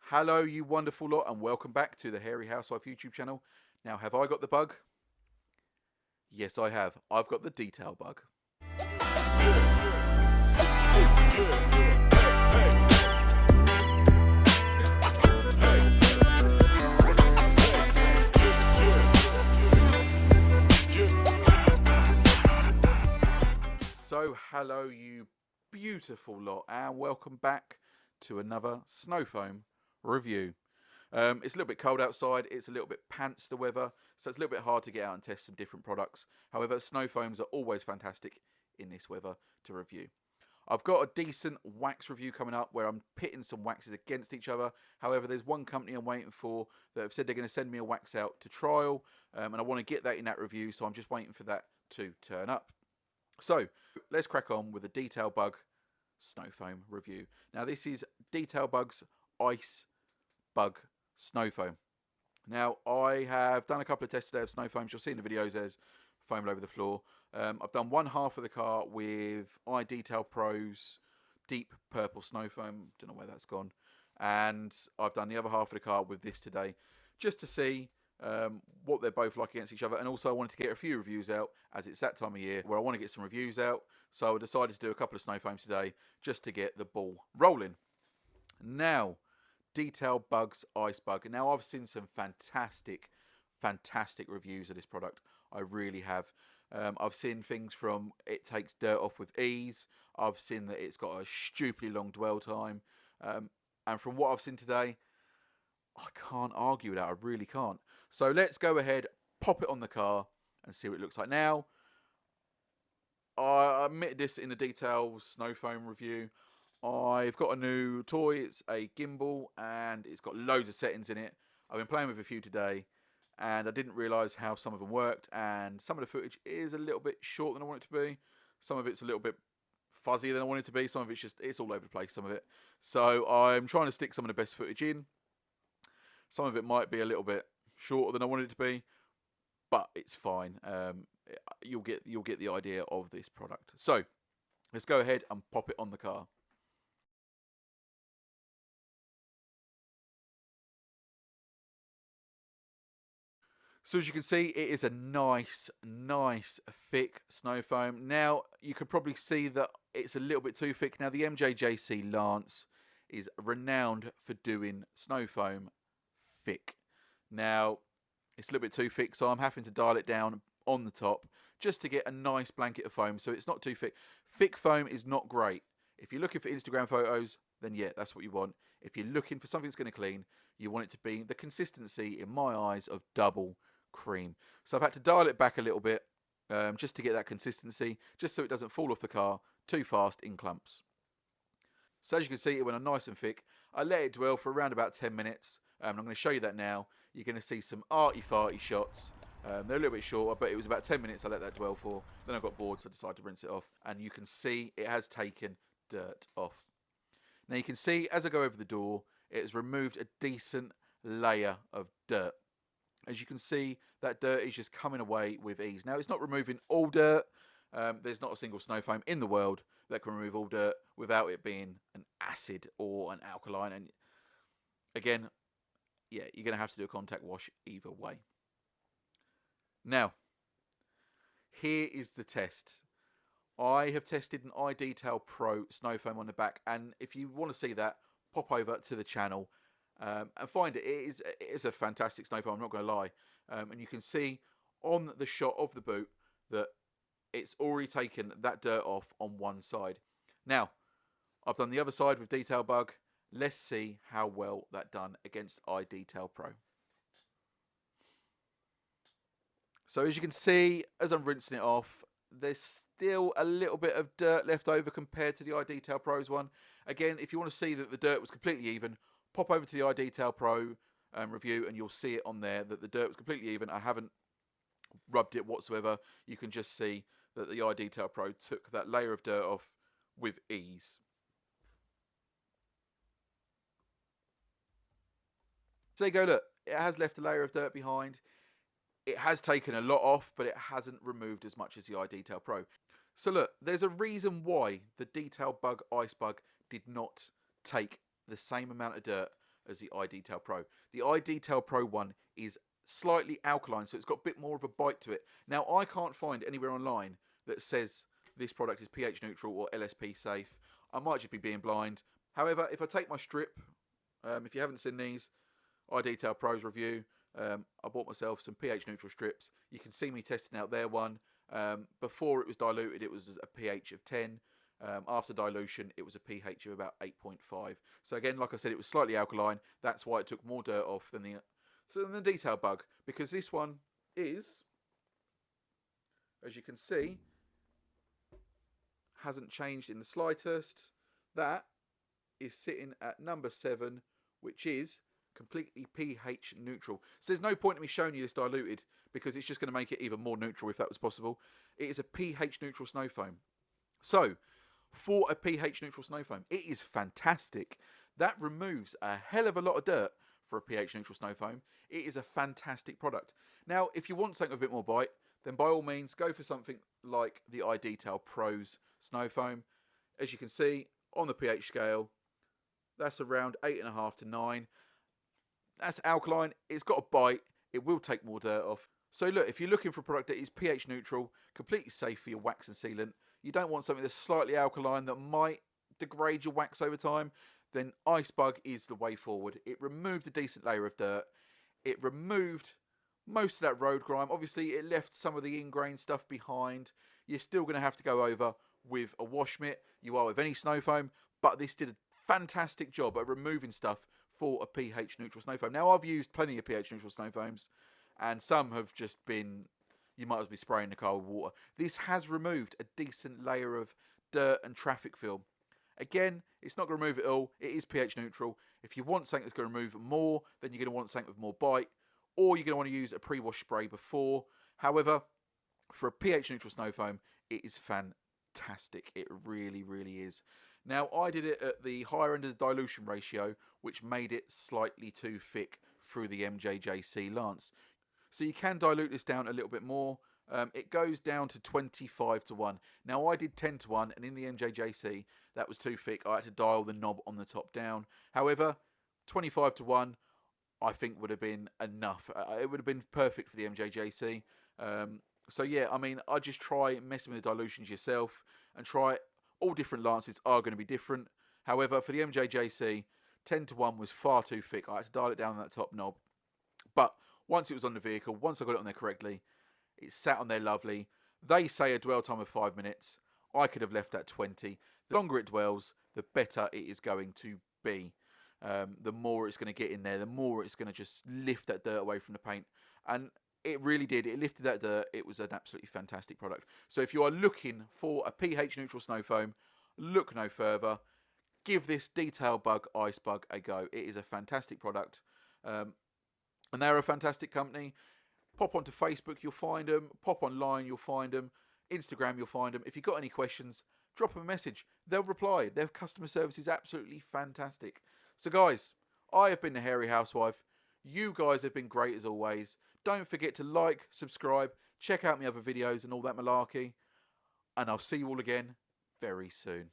Hello, you wonderful lot, and welcome back to the Hairy Housewife YouTube channel. Now, have I got the bug? Yes, I have. I've got the detail bug. So, hello, you beautiful lot, and welcome back to another snowfoam review. It's a little bit cold outside, it's a little bit pants the weather, so it's a little bit hard to get out and test some different products. However, snowfoams are always fantastic in this weather to review. I've got a decent wax review coming up where I'm pitting some waxes against each other. However, there's one company I'm waiting for that have said they're going to send me a wax out to trial, and I want to get that in that review, so I'm just waiting for that to turn up. So, let's crack on with the detailbug snowfoam review. Now, this is detailbug's ice bug snowfoam. Now, I have done a couple of tests today of snowfoams. You'll see in the videos there's foam all over the floor. I've done one half of the car with iDetail Pro's deep purple snowfoam. Don't know where that's gone. And I've done the other half of the car with this today, just to see what they're both like against each other. And also I wanted to get a few reviews out, as it's that time of year where I want to get some reviews out. So I decided to do a couple of snowfoams today just to get the ball rolling. Now, detailbug's ice bug. Now, I've seen some fantastic reviews of this product. I really have. I've seen things from it takes dirt off with ease. I've seen that it's got a stupidly long dwell time. And from what I've seen today, I can't argue with that. I really can't. So let's go ahead, pop it on the car and see what it looks like. Now, I admitted this in the detail snowfoam review. I've got a new toy. It's a gimbal and it's got loads of settings in it. I've been playing with a few today and I didn't realise how some of them worked, and some of the footage is a little bit short than I want it to be. Some of it's a little bit fuzzier than I want it to be. Some of it's it's all over the place, some of it. So I'm trying to stick some of the best footage in. Some of it might be a little bit shorter than I wanted it to be, but it's fine. You'll get the idea of this product. So let's go ahead and pop it on the car. So as you can see, it is a nice thick snow foam. Now, you could probably see that it's a little bit too thick. Now, the MJJC Lance is renowned for doing snow foam thick. Now, it's a little bit too thick, so I'm having to dial it down on the top just to get a nice blanket of foam, so it's not too thick. Thick foam is not great. If you're looking for Instagram photos, then yeah, that's what you want. If you're looking for something that's going to clean, you want it to be the consistency, in my eyes, of double cream. So I've had to dial it back a little bit just to get that consistency, just so it doesn't fall off the car too fast in clumps. So as you can see, it went on nice and thick. I let it dwell for around about 10 minutes. I'm going to show you that now. You're going to see some arty-farty shots. They're a little bit shorter, but it was about 10 minutes I let that dwell for. Then I got bored, so I decided to rinse it off. And you can see it has taken dirt off. Now you can see, as I go over the door, it has removed a decent layer of dirt. As you can see, that dirt is just coming away with ease. Now, it's not removing all dirt. There's not a single snow foam in the world that can remove all dirt without it being an acid or an alkaline. And again, yeah, you're going to have to do a contact wash either way. Now, here is the test. I have tested an iDetail Pro snow foam on the back, and if you want to see that, pop over to the channel and find it. It is a fantastic snow foam, I'm not going to lie. And you can see on the shot of the boot that it's already taken that dirt off on one side. Now, I've done the other side with detailbug. Let's see how well that done against iDetail Pro. So as you can see, as I'm rinsing it off, there's still a little bit of dirt left over compared to the iDetail Pro's one. Again, if you want to see that the dirt was completely even, pop over to the iDetail Pro review and you'll see it on there that the dirt was completely even. I haven't rubbed it whatsoever. You can just see that the iDetail Pro took that layer of dirt off with ease. So there you go, look, it has left a layer of dirt behind. It has taken a lot off, but it hasn't removed as much as the iDetail Pro. So look, there's a reason why the detailbug ice bug did not take the same amount of dirt as the iDetail Pro. The iDetail Pro one is slightly alkaline, so it's got a bit more of a bite to it. Now, I can't find anywhere online that says this product is pH neutral or LSP safe. I might just be being blind. However, if I take my strip, if you haven't seen these, iDetail Pro's review, I bought myself some pH neutral strips. You can see me testing out their one. Before it was diluted, it was a pH of 10. After dilution, it was a pH of about 8.5. So again, like I said, it was slightly alkaline. That's why it took more dirt off than the detailbug, because this one is, as you can see, hasn't changed in the slightest. That is sitting at number 7, which is completely pH neutral. So there's no point in me showing you this diluted, because it's just going to make it even more neutral if that was possible. It is a pH neutral snow foam. So for a pH neutral snow foam, it is fantastic. That removes a hell of a lot of dirt for a pH neutral snow foam. It is a fantastic product. Now, if you want something with a bit more bite, then by all means go for something like the iDetail Pro's snow foam. As you can see on the pH scale, that's around 8.5 to 9. That's alkaline. It's got a bite. It will take more dirt off. So look, if you're looking for a product that is pH neutral, completely safe for your wax and sealant, you don't want something that's slightly alkaline that might degrade your wax over time, then Icebug is the way forward. It removed a decent layer of dirt. It removed most of that road grime. Obviously, it left some of the ingrained stuff behind. You're still going to have to go over with a wash mitt. You are with any snow foam, but this did a fantastic job at removing stuff for a pH neutral snow foam. Now, I've used plenty of pH neutral snow foams, and some have just been, you might as well be spraying the car with water. This has removed a decent layer of dirt and traffic film. Again, it's not going to remove it all. It is pH neutral. If you want something that's going to remove more, then you're going to want something with more bite, or you're going to want to use a pre-wash spray before. However, for a pH neutral snow foam, it is fantastic. It really, really is. Now, I did it at the higher end of the dilution ratio, which made it slightly too thick through the MJJC lance. So you can dilute this down a little bit more. It goes down to 25 to 1. Now, I did 10 to 1, and in the MJJC, that was too thick. I had to dial the knob on the top down. However, 25 to 1, I think would have been enough. It would have been perfect for the MJJC. So yeah, I mean, I just try messing with the dilutions yourself and try it. All different lances are going to be different. However, for the MJJC, 10 to 1 was far too thick. I had to dial it down on that top knob. But once it was on the vehicle, once I got it on there correctly, it sat on there lovely. They say a dwell time of 5 minutes. I could have left that 20. The longer it dwells, the better it is going to be. The more it's going to get in there, the more it's going to just lift that dirt away from the paint. And it really did. It lifted that dirt. It was an absolutely fantastic product. So if you are looking for a pH neutral snow foam, look no further. Give this detailbug Icebug a go. It is a fantastic product. And they're a fantastic company. Pop onto Facebook, you'll find them. Pop online, you'll find them. Instagram, you'll find them. If you've got any questions, drop them a message. They'll reply. Their customer service is absolutely fantastic. So guys, I have been the Hairy Housewife. You guys have been great as always. Don't forget to like, subscribe, check out my other videos and all that malarkey. And I'll see you all again very soon.